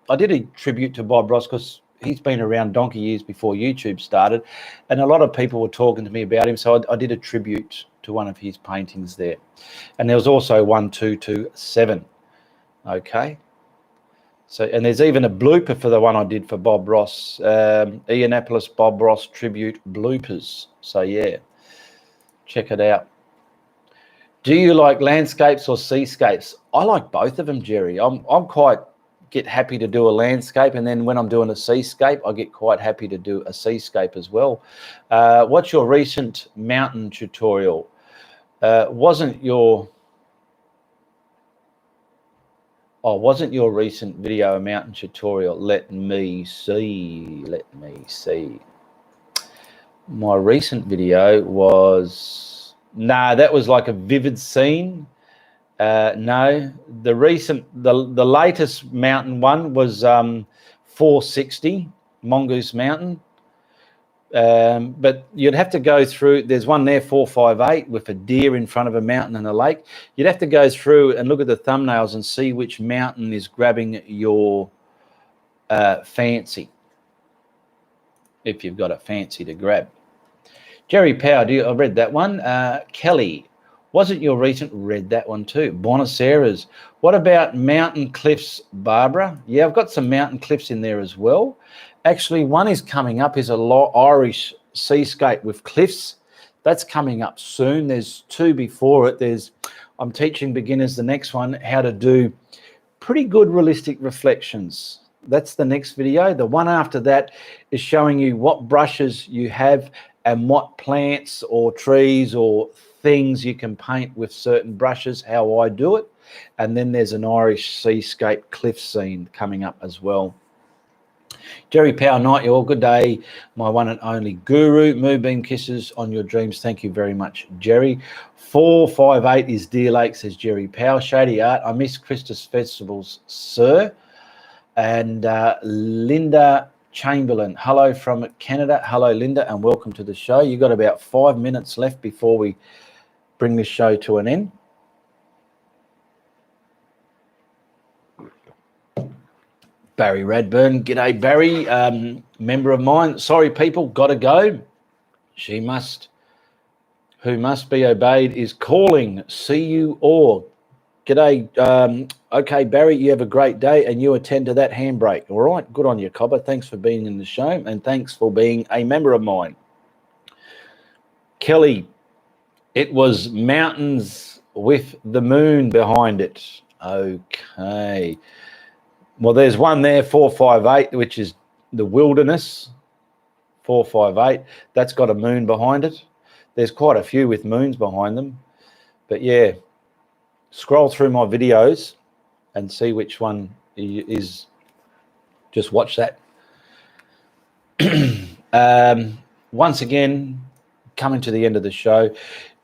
I did a tribute to Bob Ross because he's been around donkey years before YouTube started, and a lot of people were talking to me about him. So I did a tribute to one of his paintings there. And there was also 1227. Okay. So, and there's even a blooper for the one I did for Bob Ross, Ianapolis Bob Ross tribute bloopers. So yeah, check it out. Do you like landscapes or seascapes? I like both of them, Jerry. I'm quite get happy to do a landscape, and then when I'm doing a seascape, I get quite happy to do a seascape as well. What's your recent mountain tutorial? Wasn't your recent video a mountain tutorial? Let me see. My recent video was... No, that was like a vivid scene. No, the latest mountain one was 460 Mongoose Mountain. But you'd have to go through, there's one there, 458, with a deer in front of a mountain and a lake. You'd have to go through and look at the thumbnails and see which mountain is grabbing your fancy, if you've got a fancy to grab. Jerry Power, I read that one. Kelly, wasn't your recent? Read that one too. Buenos Aires. What about mountain cliffs, Barbara? Yeah, I've got some mountain cliffs in there as well. Actually, one is coming up, is a Irish seascape with cliffs. That's coming up soon. There's two before it. I'm teaching beginners the next one how to do pretty good realistic reflections. That's the next video. The one after that is showing you what brushes you have and what plants or trees or things you can paint with certain brushes, how I do it. And then there's an Irish seascape cliff scene coming up as well. Jerry Power, night you all. Good day, my one and only guru. Moonbeam kisses on your dreams. Thank you very much, Jerry. 458 is Deer Lake, says Jerry Power. Shady Art, I miss Christmas festivals, sir. And Linda Chamberlain, hello from Canada. Hello, Linda, and welcome to the show. You've got about 5 minutes left before we bring this show to an end. Barry Radburn, g'day Barry, member of mine. Sorry people, gotta go. Who must be obeyed is calling. See you all. G'day. Okay, Barry, you have a great day and you attend to that handbrake. All right, good on you, Cobber. Thanks for being in the show and thanks for being a member of mine. Kelly, it was mountains with the moon behind it. Okay. Well, there's one there, 458, which is the wilderness, 458. That's got a moon behind it. There's quite a few with moons behind them. But, yeah, scroll through my videos and see which one is. Just watch that. Once again, coming to the end of the show,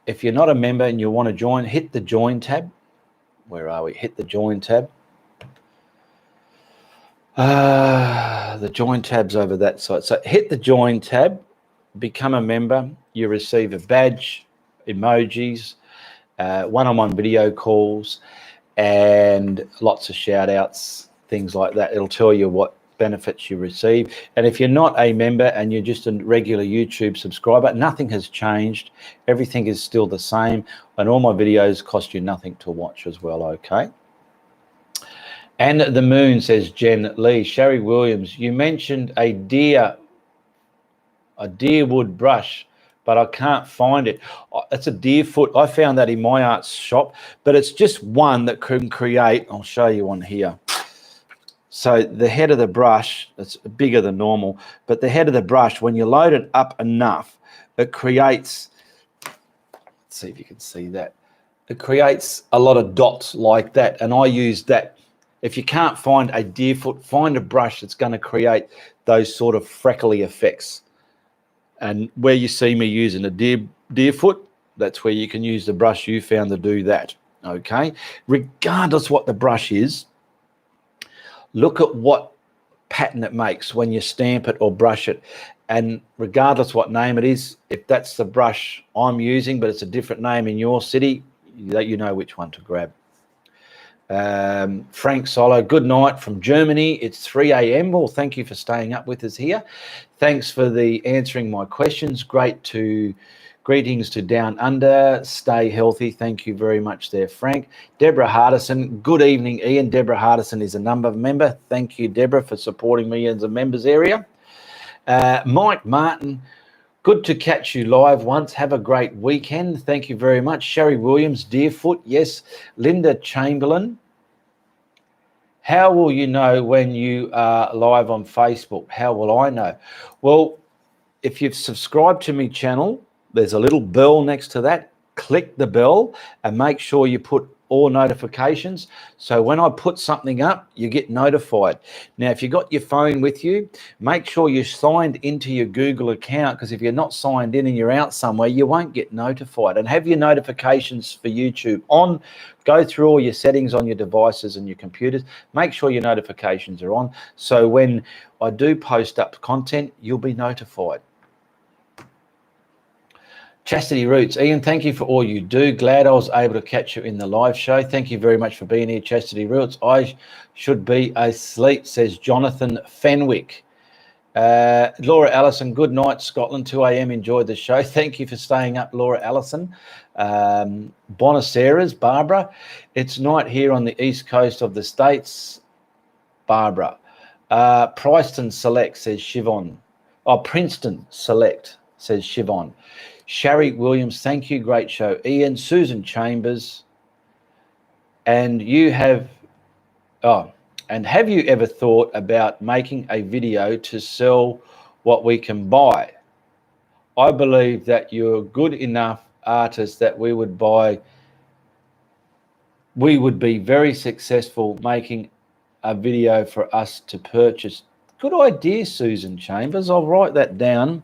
if you're not a member and you want to join, hit the Join tab. Where are we? Hit the Join tab. The Join tab's over that side. So hit the Join tab, become a member. You receive a badge, emojis, one-on-one video calls, and lots of shout-outs, things like that. It'll tell you what benefits you receive. And if you're not a member and you're just a regular YouTube subscriber, nothing has changed. Everything is still the same. And all my videos cost you nothing to watch as well, okay? And the moon, says Jen Lee. Sherry Williams, you mentioned a deerwood brush, but I can't find it. It's a deerfoot. I found that in my art's shop, but it's just one that can create. I'll show you one here. So the head of the brush, it's bigger than normal, but the head of the brush, when you load it up enough, it creates, let's see if you can see that. It creates a lot of dots like that, and I use that. If you can't find a deerfoot, find a brush that's going to create those sort of freckly effects. And where you see me using a deerfoot, that's where you can use the brush you found to do that, okay? Regardless what the brush is, look at what pattern it makes when you stamp it or brush it. And regardless what name it is, if that's the brush I'm using, but it's a different name in your city, you know which one to grab. Frank Solo, good night from Germany. It's 3 a.m. Well, thank you for staying up with us here. Thanks for the answering my questions. Greetings to Down Under. Stay healthy. Thank you very much there, Frank. Deborah Hardison, good evening, Ian. Deborah Hardison is a member. Thank you, Deborah, for supporting me as a members area. Mike Martin, good to catch you live once. Have a great weekend. Thank you very much. Sherry Williams, Deerfoot, yes. Linda Chamberlain, how will you know when you are live on Facebook? How will I know? Well, if you've subscribed to my channel, there's a little bell next to that. Click the bell and make sure you put all notifications. So when I put something up, you get notified. Now, if you've got your phone with you, make sure you're signed into your Google account, because if you're not signed in and you're out somewhere, you won't get notified. And have your notifications for YouTube on. Go through all your settings on your devices and your computers. Make sure your notifications are on. So when I do post up content, you'll be notified. Chastity Roots, Ian, thank you for all you do. Glad I was able to catch you in the live show. Thank you very much for being here, Chastity Roots. I should be asleep, says Jonathan Fenwick. Laura Allison, good night, Scotland, 2 a.m. Enjoyed the show. Thank you for staying up, Laura Allison. Bonaceras, Barbara. It's night here on the east coast of the States, Barbara. Preston Select, says Siobhan. Oh, Princeton Select, says Siobhan. Sherry Williams, thank you. Great show. Ian, Susan Chambers. And have you ever thought about making a video to sell what we can buy? I believe that you're good enough artist that we would be very successful making a video for us to purchase Good idea, Susan Chambers. I'll write that down.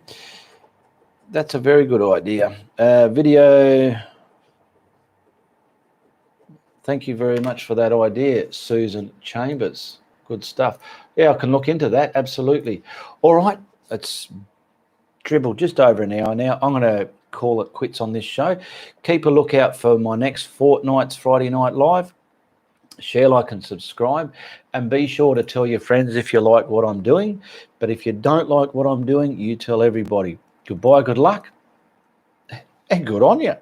That's a very good idea. Video. Thank you very much for that idea, Susan Chambers. Good stuff. Yeah, I can look into that. Absolutely. All right. It's dribbled just over an hour now. I'm going to call it quits on this show. Keep a lookout for my next fortnight's Friday Night Live. Share, like, and subscribe. And be sure to tell your friends if you like what I'm doing. But if you don't like what I'm doing, you tell everybody. Goodbye, good luck, and good on you.